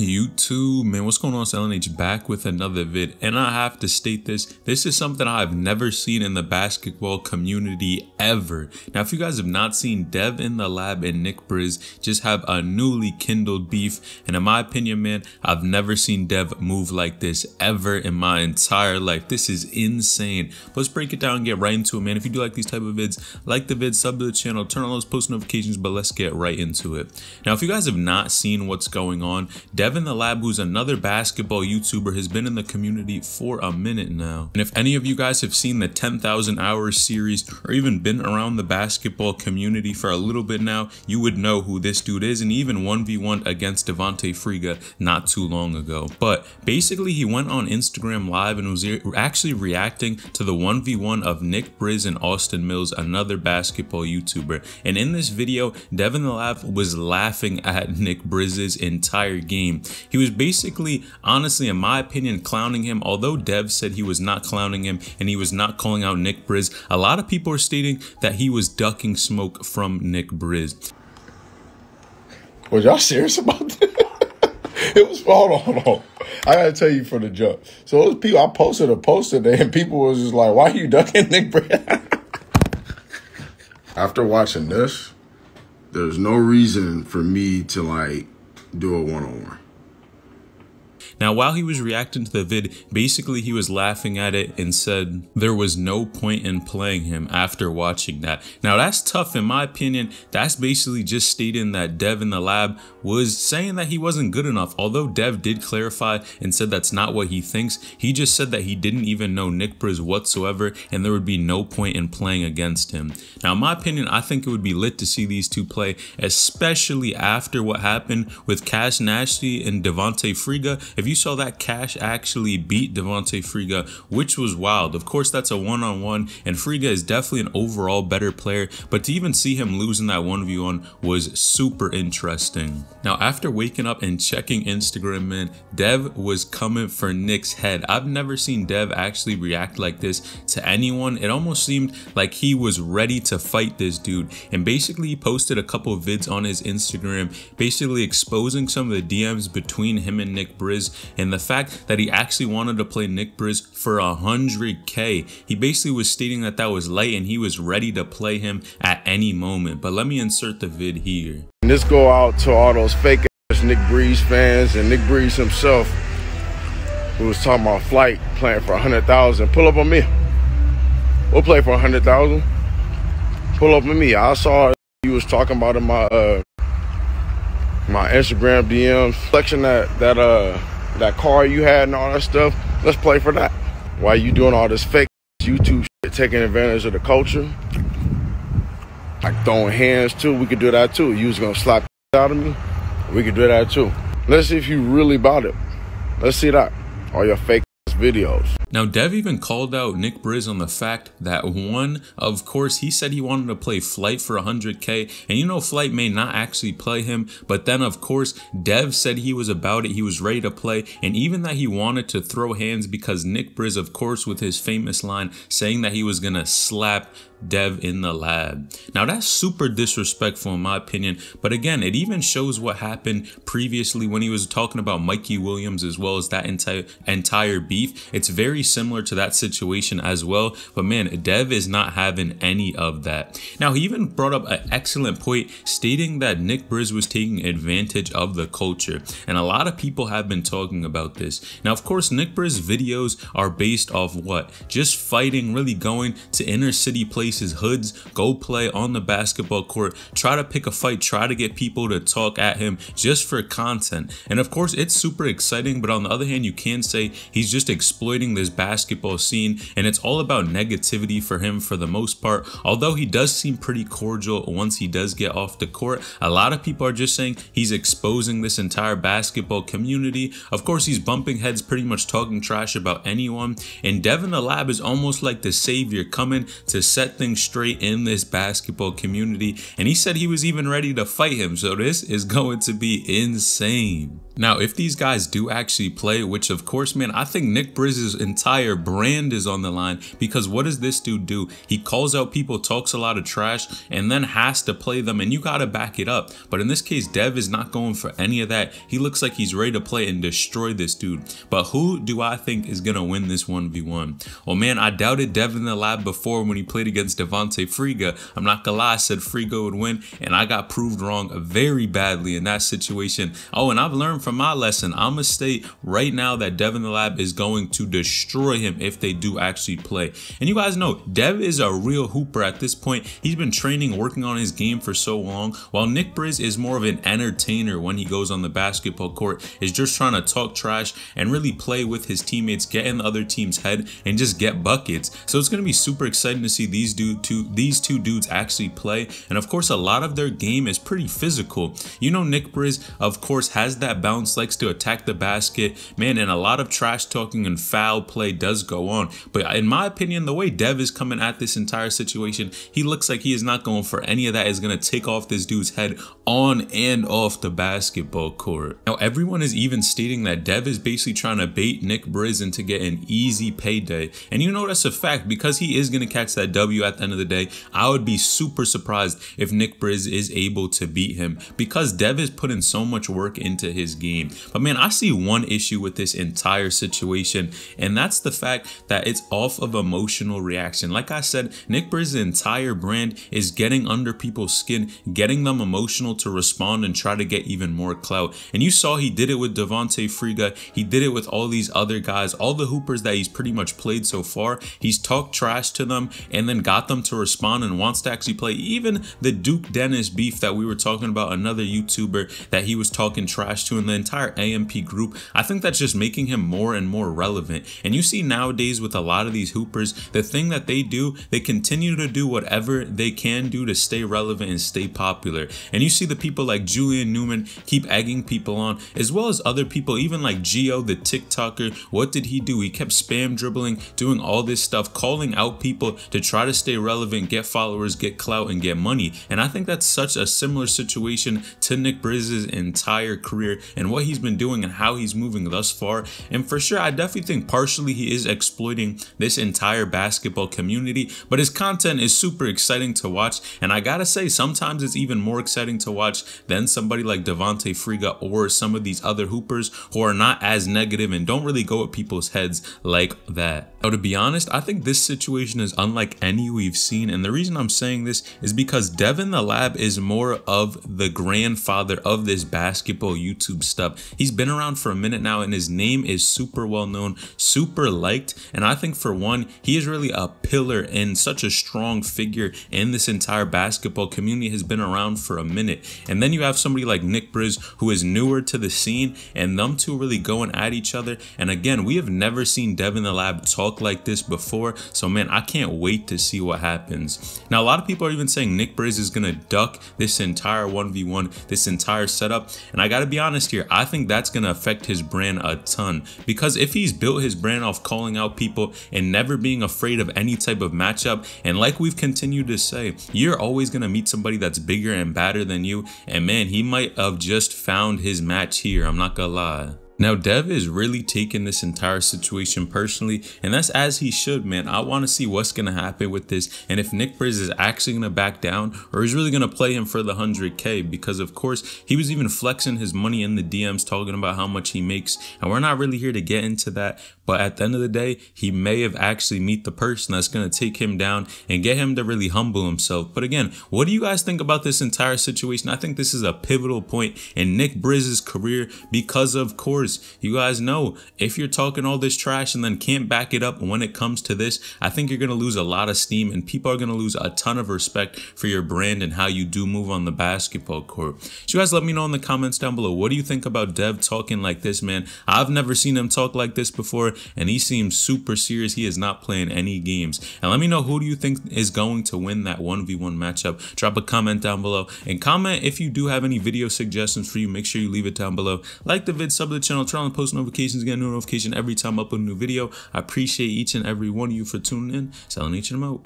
YouTube, man, what's going on? It's LNH back with another vid, and I have to state this is something I've never seen in the basketball community ever. Now, if you guys have not seen, Devinthelab and Nick Briz just have a newly kindled beef, and in my opinion, man, I've never seen Dev move like this ever in my entire life. This is insane. But let's break it down and get right into it, man. If you do like these type of vids, like the vid, sub to the channel, turn on those post notifications, but let's get right into it. Now, if you guys have not seen what's going on, Devinthelab, who's another basketball YouTuber, has been in the community for a minute now. And if any of you guys have seen the 10,000 Hours series or even been around the basketball community for a little bit now, you would know who this dude is, and he even 1v1 against Devinthelab not too long ago. But basically, he went on Instagram Live and was actually reacting to the 1v1 of Nick Briz and Austin Mills, another basketball YouTuber. And in this video, Devinthelab was laughing at Nick Briz's entire game. He was basically, honestly, in my opinion, clowning him. Although Dev said he was not clowning him and he was not calling out Nick Briz, a lot of people are stating that he was ducking smoke from Nick Briz. Was y'all serious about that? It was, hold on. I gotta tell you from the jump. So it was people, I posted a post today and people was just like, why are you ducking Nick Briz? After watching this, there's no reason for me to like do a one-on-one. Now, while he was reacting to the vid, basically he was laughing at it and said there was no point in playing him after watching that. Now, that's tough in my opinion. That's basically just stating that Devinthelab was saying that he wasn't good enough. Although Dev did clarify and said that's not what he thinks. He just said that he didn't even know Nick Briz whatsoever and there would be no point in playing against him. Now, in my opinion, I think it would be lit to see these two play, especially after what happened with Cash Nasty and Devinthelab. If you saw that, Cash actually beat Devinthelab, which was wild. Of course, that's a one-on-one, and Friga is definitely an overall better player, but to even see him losing that 1v1 was super interesting. Now, after waking up and checking Instagram, man, Dev was coming for Nick's head. I've never seen Dev actually react like this to anyone. It almost seemed like he was ready to fight this dude, and basically he posted a couple of vids on his Instagram, basically exposing some of the DMs between him and Nick Briz, and the fact that he actually wanted to play Nick Briz for 100K. He basically was stating that that was light and he was ready to play him at any moment. But let me insert the vid here. And this go out to all those fake ass Nick Briz fans and Nick Briz himself, who was talking about Flight playing for 100,000. Pull up on me. We'll play for 100,000. Pull up on me. I saw you was talking about in my Instagram DMs, flexing that car you had and all that stuff. Let's play for that. Why you doing all this fake YouTube shit, taking advantage of the culture? Like throwing hands too, we could do that too. You was gonna slap out of me, we could do that too. Let's see if you really about it. Let's see that. All your fake videos. Now, Dev even called out Nick Briz on the fact that of course, he said he wanted to play Flight for 100K, and you know Flight may not actually play him, but then of course, Dev said he was about it, he was ready to play, and even that he wanted to throw hands because Nick Briz, of course, with his famous line saying that he was gonna slap Devinthelab. Now, that's super disrespectful in my opinion, but again, it even shows what happened previously when he was talking about Mikey Williams as well as that entire beef. It's very similar to that situation as well, but man, Dev is not having any of that. Now, he even brought up an excellent point stating that Nick Briz was taking advantage of the culture, and a lot of people have been talking about this. Now, of course, Nick Briz videos are based off what? Just fighting, really going to inner city places, hoods, go play on the basketball court, try to pick a fight, try to get people to talk at him just for content. And of course, it's super exciting, but on the other hand, you can say he's just exploiting this basketball scene, and it's all about negativity for him for the most part. Although he does seem pretty cordial once he does get off the court, a lot of people are just saying he's exposing this entire basketball community. Of course, he's bumping heads, pretty much talking trash about anyone, and Devinthelab is almost like the savior coming to set things straight in this basketball community, and he said he was even ready to fight him, so this is going to be insane. Now, if these guys do actually play, which of course, man, I think Nick Briz's entire brand is on the line, because what does this dude do? He calls out people, talks a lot of trash, and then has to play them, and you gotta back it up. But in this case, Dev is not going for any of that. He looks like he's ready to play and destroy this dude. But who do I think is gonna win this 1v1? Well, man, I doubted Devinthelab before when he played against Devontae Friga. I'm not gonna lie, I said Friga would win, and I got proved wrong very badly in that situation. Oh, and I've learned from my lesson. I'm gonna state right now that Devinthelab is going to destroy him if they do actually play. And you guys know, Dev is a real hooper at this point. He's been training, working on his game for so long, while Nick Briz is more of an entertainer when he goes on the basketball court, is just trying to talk trash and really play with his teammates, get in the other team's head, and just get buckets. So it's gonna be super exciting to see these two dudes actually play. And of course, a lot of their game is pretty physical. You know, Nick Briz, of course, has that bounce, likes to attack the basket, man, and a lot of trash talking and foul play does go on. But in my opinion, the way Dev is coming at this entire situation, he looks like he is not going for any of that. Is going to take off this dude's head on and off the basketball court. Now, everyone is even stating that Dev is basically trying to bait Nick Briz into get an easy payday. And you know, that's a fact, because he is going to catch that W at the end of the day. I would be super surprised if Nick Briz is able to beat him, because Dev is putting so much work into his game. But man, I see one issue with this entire situation, and that's the fact that it's off of emotional reaction. Like I said, Nick Briz's entire brand is getting under people's skin, getting them emotional to respond and try to get even more clout. And you saw he did it with Devontae Friga. He did it with all these other guys, all the hoopers that he's pretty much played so far. He's talked trash to them and then got them to respond and wants to actually play. Even the Duke Dennis beef that we were talking about, another YouTuber that he was talking trash to in the entire AMP group, I think that's just making him more and more relevant. And you see nowadays with a lot of these hoopers, the thing that they do, they continue to do whatever they can do to stay relevant and stay popular. And you see the people like Julian Newman keep egging people on, as well as other people, even like Gio, the TikToker. What did he do? He kept spam dribbling, doing all this stuff, calling out people to try to stay relevant, get followers, get clout, and get money. And I think that's such a similar situation to Nick Briz's entire career and what he's been doing and how he's moving thus far. And for sure, I definitely think partially he is exploiting this entire basketball community, but his content is super exciting to watch. And I gotta say, sometimes it's even more exciting to watch than somebody like Devontae Friga or some of these other hoopers who are not as negative and don't really go at people's heads like that. Now, to be honest, I think this situation is unlike any we've seen. And the reason I'm saying this is because Devinthelab is more of the grandfather of this basketball YouTube stuff. He's been around for a minute now, and his name is super well known, super liked. And I think for one, he is really a pillar and such a strong figure in this entire basketball community, has been around for a minute. And then you have somebody like Nick Briz, who is newer to the scene, and them two really going at each other. And again, we have never seen Devinthelab talk like this before. So man, I can't wait to see what happens. Now, a lot of people are even saying Nick Briz is going to duck this entire 1v1, this entire setup. And I got to be honest here, I think that's going to affect his brand a ton, because if he's built his brand off calling out people and never being afraid of any type of matchup, and like we've continued to say, you're always going to meet somebody that's bigger and badder than you. And man, he might have just found his match here. I'm not gonna lie. Now, Dev is really taking this entire situation personally, and that's as he should, man. I want to see what's going to happen with this, and if Nick Briz is actually going to back down, or he's really going to play him for the 100K, because of course, he was even flexing his money in the DMs, talking about how much he makes, and we're not really here to get into that, but at the end of the day, he may have actually met the person that's going to take him down and get him to really humble himself. But again, what do you guys think about this entire situation? I think this is a pivotal point in Nick Briz's career, because of course, you guys know, if you're talking all this trash and then can't back it up when it comes to this, I think you're going to lose a lot of steam, and people are going to lose a ton of respect for your brand and how you do move on the basketball court. So you guys let me know in the comments down below, what do you think about Dev talking like this, man? I've never seen him talk like this before, and he seems super serious. He is not playing any games. And let me know, who do you think is going to win that 1v1 matchup? Drop a comment down below, and comment if you do have any video suggestions for you. Make sure you leave it down below. Like the vid, sub to the channel, turn on post notifications, get a notification every time I upload a new video. I appreciate each and every one of you for tuning in. Selling each and them out.